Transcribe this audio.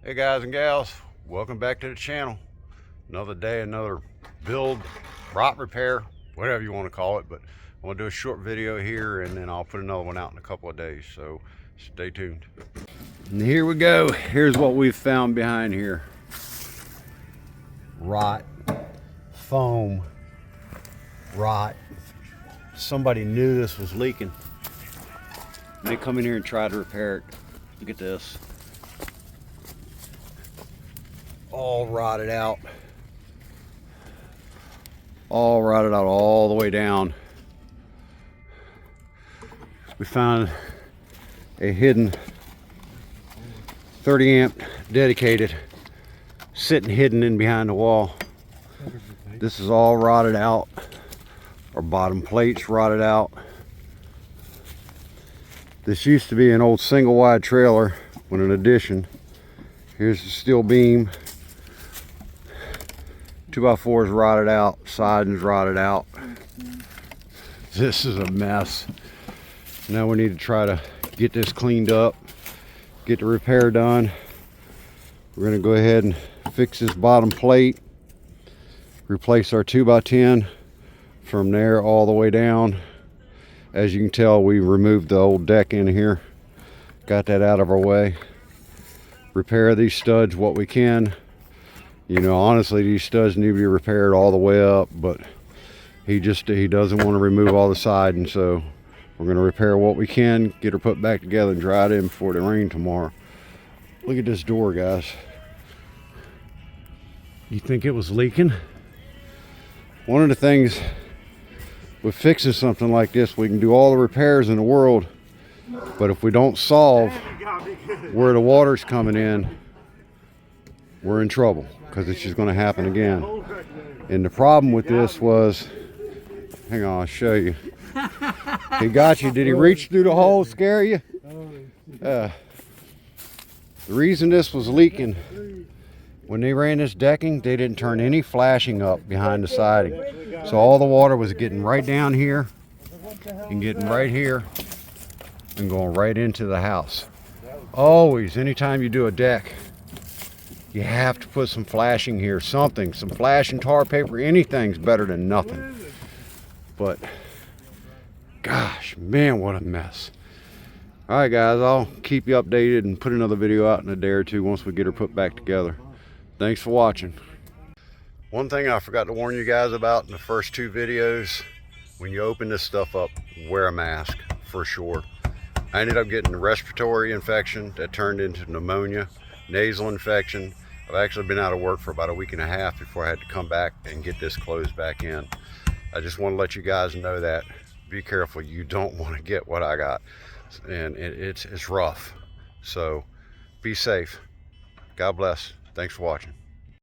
Hey guys and gals, welcome back to the channel. Another day, another build, rot repair, whatever you want to call it. But I'm gonna do a short video here and then I'll put another one out in a couple of days, so stay tuned. And here we go. Here's what we've found behind here. Rot, foam, rot. Somebody knew this was leaking. They come in here and try to repair it. Look at this. All rotted out. All rotted out all the way down. We found a hidden 30 amp dedicated sitting hidden in behind the wall. This is all rotted out. Our bottom plates rotted out. This used to be an old single wide trailer with an addition. Here's the steel beam. 2x4 is rotted out, siding's rotted out. This is a mess. Now we need to try to get this cleaned up, get the repair done. We're gonna go ahead and fix this bottom plate, replace our 2x10 from there all the way down. As you can tell, we removed the old deck in here, got that out of our way. Repair these studs what we can. You know, honestly, these studs need to be repaired all the way up, but he doesn't want to remove all the siding, so we're going to repair what we can, get her put back together and dry it in before it rains tomorrow. Look at this door, guys. You think it was leaking? One of the things with fixing something like this, we can do all the repairs in the world, but if we don't solve where the water's coming in, we're in trouble, because it's just going to happen again. And the problem with this was, hang on, I'll show you. He got you. Did he reach through the hole, scare you? The reason this was leaking, when they ran this decking, they didn't turn any flashing up behind the siding. So all the water was getting right down here and getting right here and going right into the house. Always, anytime you do a deck, you have to put some flashing here, something, some flashing tar paper, anything's better than nothing. But gosh, man, what a mess. All right, guys, I'll keep you updated and put another video out in a day or two once we get her put back together. Thanks for watching. One thing I forgot to warn you guys about in the first two videos, when you open this stuff up, wear a mask for sure. I ended up getting a respiratory infection that turned into pneumonia, nasal infection. I've actually been out of work for about a week and a half before I had to come back and get this closed back in. I just want to let you guys know that. Be careful, you don't want to get what I got. And it's rough. So be safe. God bless. Thanks for watching.